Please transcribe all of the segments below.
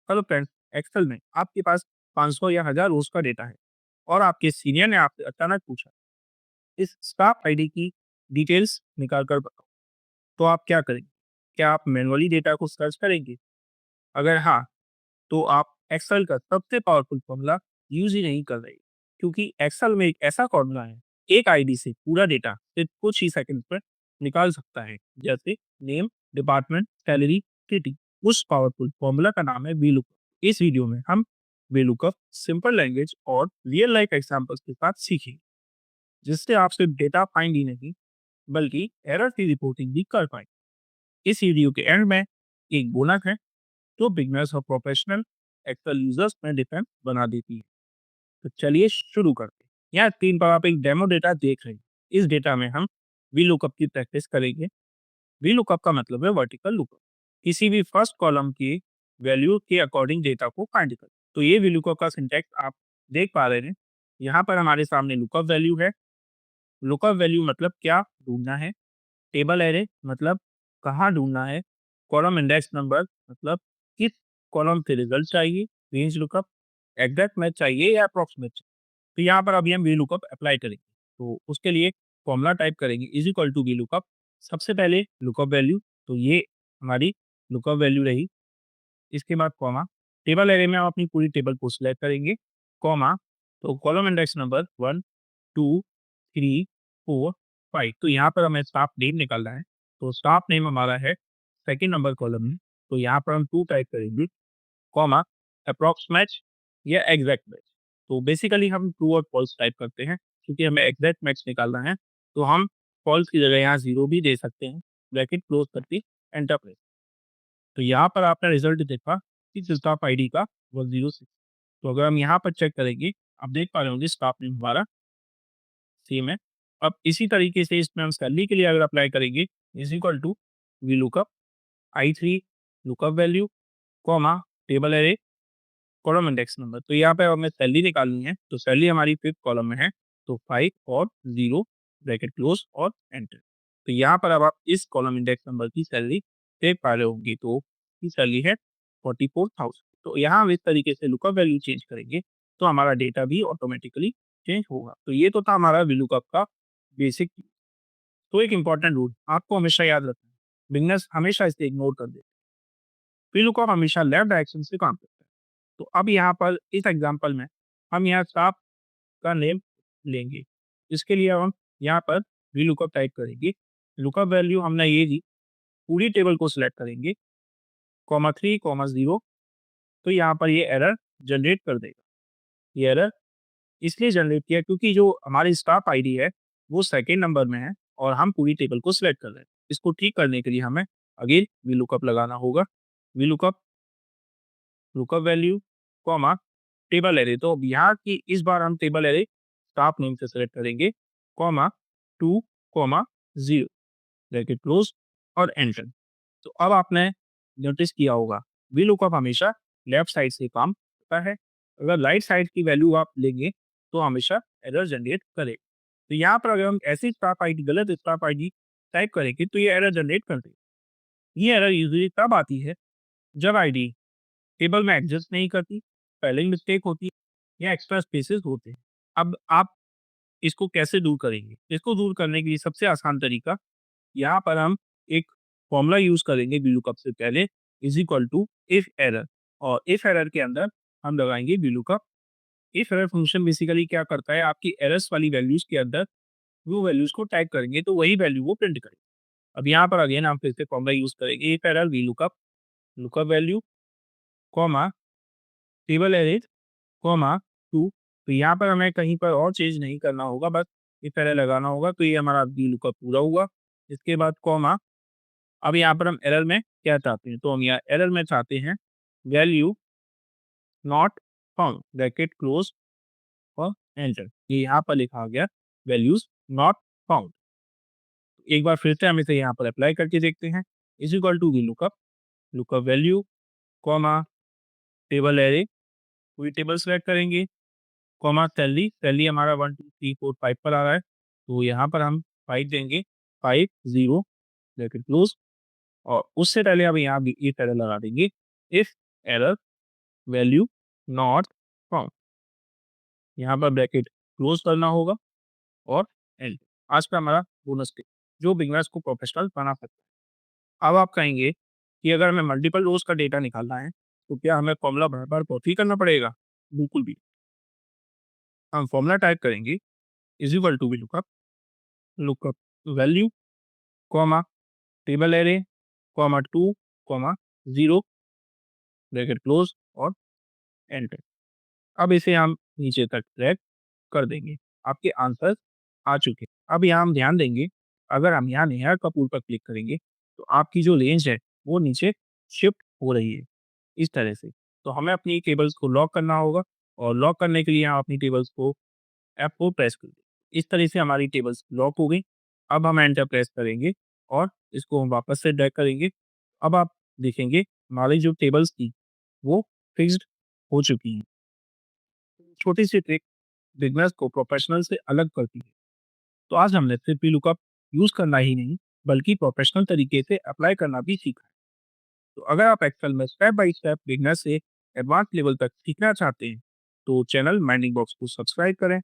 Hello friends, Excel में आपके पास 500 या 1000 रोज का डेटा है और आपके सीनियर ने आपसे अचानक पूछा इस स्टाफ आईडी की डिटेल्स निकाल कर बताओ। तो आप क्या करेंगे? क्या आप मैनुअली डेटा को सर्च करेंगे? अगर हाँ, तो आप एक्सेल का सबसे पावरफुल फॉर्मूला यूज ही नहीं कर रहे, क्योंकि एक्सेल में एक ऐसा फॉर्मूला है, एक आईडी से पूरा डेटा सिर्फ कुछ ही सेकंड पर निकाल सकता है, जैसे नेम, डिपार्टमेंट, सैलरी, सिटी। उस पावरफुल फॉर्मूला का नाम है वीलुकअप। इस वीडियो में हम वीलुकअप सिंपल लैंग्वेज और रियल लाइफ एग्जांपल्स के साथ सीखेंगे, जिससे आप सिर्फ डेटा फाइंड ही नहीं बल्कि एरर की रिपोर्टिंग भी कर पाए। इस वीडियो के एंड में एक बोनस है जो बिगनर्स और प्रोफेशनल एक्सेल यूजर्स में डिफरेंस बना देती है। तो चलिए शुरू करते हैं। यहाँ स्क्रीन पर आप एक डेमो डेटा देख रहे हैं। इस डेटा में हम वी लुकअप की प्रैक्टिस करेंगे। वी लुकअप का मतलब है वर्टिकल लुकअप। किसी भी फर्स्ट कॉलम की वैल्यू के अकॉर्डिंग डेटा को फाइंड करें। तो ये वी लुकअप का सिंटैक्स आप देख पा रहे हैं। यहाँ पर हमारे सामने लुकअप वैल्यू है। लुकअप वैल्यू मतलब क्या ढूंढना है। टेबल एरे मतलब कहाँ ढूंढना है। कॉलम इंडेक्स नंबर मतलब किस कॉलम से रिजल्ट चाहिए। रेंज लुकअप एग्जैक्ट मैच चाहिए या अप्रॉक्सीमेट चाहिए। तो यहाँ पर अभी हम वी लुकअप अप्लाई करेंगे। तो उसके लिए फॉर्मूला टाइप करेंगे is equal to V lookup. सबसे पहले लुकअप वैल्यू, तो ये हमारी लुकअप वैल्यू रही। इसके बाद कॉमा, टेबल एरे में हम अपनी पूरी टेबल को सिलेक्ट करेंगे। कॉमा, तो कॉलम इंडेक्स नंबर 1, 2, 3, 4, 5। तो यहाँ पर हमें स्टाफ नेम निकालना है। तो स्टाफ नेम हमारा है सेकंड नंबर कॉलम में। तो यहाँ पर हम 2 टाइप करेंगे। कॉमा, अप्रॉक्स मैच या एग्जैक्ट मैच। तो बेसिकली हम ट्रू और फॉल्स टाइप करते हैं, क्योंकि हमें एग्जैक्ट मैच निकालना है। तो हम फॉल्स की जगह यहाँ 0 भी दे सकते हैं। ब्रैकेट क्लोज करके एंटर प्रेस। तो यहाँ पर आपने रिजल्ट देखा कि स्टाफ आईडी का 106। तो अगर हम यहाँ पर चेक करेंगे, आप देख पा रहे होंगे स्टाफ नेम हमारा सेम है। अब इसी तरीके से इसमें हम सैलरी के लिए अगर अप्लाई करेंगे, is equal to V lookup I3 lookup value, comma, table array, column index number. तो यहाँ पे हमें सैलरी निकालनी है। तो सैलरी हमारी 5th कॉलम में है। तो 5 और 0 ब्रैकेट क्लोज और एंटर। तो यहाँ पर अब आप इस कॉलम इंडेक्स नंबर की सैलरी देख पा रहे होंगे। तो की सैलरी है 44,000। तो यहाँ हम इस तरीके से लुकअप वैल्यू चेंज करेंगे, तो हमारा डेटा भी ऑटोमेटिकली चेंज होगा। तो ये तो था हमारा वीलुकअप का बेसिक। तो एक इंपॉर्टेंट रूल आपको हमेशा याद रखना है, बिगनर्स हमेशा इसे इग्नोर कर देते। वीलुकअप हमेशा लेफ्ट डायरेक्शन से काम करता है। तो अब यहाँ पर इस एग्जांपल में हम यहाँ स्टाफ का नेम लेंगे। इसके लिए हम यहाँ पर वीलुकअप टाइप करेंगे। लुकअप वैल्यू हमने ये दी, पूरी टेबल को सिलेक्ट करेंगे, कॉमा 3, कॉमा 0। तो यहाँ पर ये एरर जनरेट कर देगा। ये एरर इसलिए जनरेट किया क्योंकि जो हमारी स्टाफ आईडी है वो सेकेंड नंबर में है और हम पूरी टेबल को सिलेक्ट कर रहे हैं। इसको ठीक करने के लिए हमें अगेन वी लुकअप लगाना होगा। We lookup, lookup value, comma, table array. तो अब यहाँ की इस बार हम टेबल एरे स्टाफ नेम से सेलेक्ट करेंगे, कॉमा 2, कॉमा 0 ब्रैकेट क्लोज और एंटर। तो अब आपने नोटिस किया होगा वी लुकअप हमेशा लेफ्ट साइड से काम करता है। अगर राइट साइड की वैल्यू आप लेंगे तो हमेशा एरर जनरेट करेगा। तो यहाँ पर अगर हम ऐसी स्टाफ आईडी, गलत स्टाफ आईडी टाइप करेंगे तो ये एरर जनरेट कर देगा। ये एरर यूजुअली तब आती है जब आईडी टेबल में एग्जिस्ट नहीं करती, स्पेलिंग मिस्टेक होती है या एक्स्ट्रा स्पेसेस होते हैं। अब आप इसको कैसे दूर करेंगे? इसको दूर करने के लिए सबसे आसान तरीका, यहाँ पर हम एक फॉर्मूला यूज करेंगे वीलुकअप से पहले, is equal to if error. और इफ एरर के अंदर हम लगाएंगे vlookup. If error function basically क्या करता है, आपकी एरर्स वाली वैल्यूज के अंदर वो वैल्यूज को टाइप करेंगे तो वही वैल्यू वो प्रिंट करेगा। अब यहाँ पर अगेन हम फिर से फॉर्मूला यूज करेंगे, if error VLOOKUP, lookup value, comma, table arrays, comma 2। तो यहाँ पर हमें कहीं पर और चेंज नहीं करना होगा, बस इफ एरर लगाना होगा। तो ये हमारा वीलुकअप पूरा हुआ। इसके बाद कॉमा, अब यहाँ पर हम एरर में क्या चाहते हैं, तो हम यहाँ एरर में चाहते हैं value not found bracket close और एंटर। ये यहाँ पर लिखा गया वैल्यूज नॉट फाउंड। एक बार फिर से हम इसे यहाँ पर अप्लाई करके देखते हैं। Is equal to V lookup, lookup value, comma, table array, पूरी टेबल सेलेक्ट करेंगे, कॉमा सैलरी। सैलरी हमारा 1, 2, 3, 4, 5 पर आ रहा है। तो यहाँ पर हम 5 देंगे, 5, 0 ब्रैकेट क्लोज। और उससे पहले अब यहाँ भी इफ एरर लगा देंगे। If error value not found. यहाँ पर ब्रैकेट क्लोज करना होगा और एंड। आज का हमारा बोनस टिप जो बिगनर्स को प्रोफेशनल बना सकता है। अब आप कहेंगे कि अगर हमें मल्टीपल रोज का डेटा निकालना है तो क्या हमें फॉर्मूला बार बार कॉपी करना पड़ेगा? बिल्कुल भी। हम फॉर्मूला टाइप करेंगे is equal to lookup lookup value comma table array comma 2 comma 0 bracket close और एंटर। अब इसे हम नीचे तक ड्रैग कर देंगे। आपके आंसर आ चुके हैं। अब यहाँ हम ध्यान देंगे, अगर हम यहाँ नेहा कपूर पर क्लिक करेंगे तो आपकी जो रेंज है वो नीचे शिफ्ट हो रही है इस तरह से। तो हमें अपनी टेबल्स को लॉक करना होगा और लॉक करने के लिए हम अपनी टेबल्स को एफ को प्रेस कर देंगे। इस तरह से हमारी टेबल्स लॉक हो गई। अब हम एंटर प्रेस करेंगे और इसको हम वापस से ड्रैग करेंगे। अब आप देखेंगे हमारी जो टेबल्स थी वो फिक्स्ड हो चुकी हैं। छोटी सी ट्रिक बिगनर्स को प्रोफेशनल से अलग करती है। तो आज हमने सिर्फ भी लुकअप यूज करना ही नहीं बल्कि प्रोफेशनल तरीके से अप्लाई करना भी सीखा है। तो अगर आप एक्सेल में स्टेप बाय स्टेप बिगनर से एडवांस लेवल तक सीखना चाहते हैं तो चैनल माइंडिंग बॉक्स को सब्सक्राइब करें।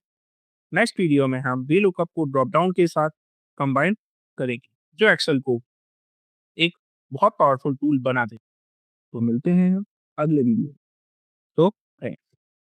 नेक्स्ट वीडियो में हम वी लुकअप को ड्रॉप डाउन के साथ कंबाइन करेंगे जो एक्सेल को एक बहुत पावरफुल टूल बना दे। तो मिलते हैं हम अगले वीडियो।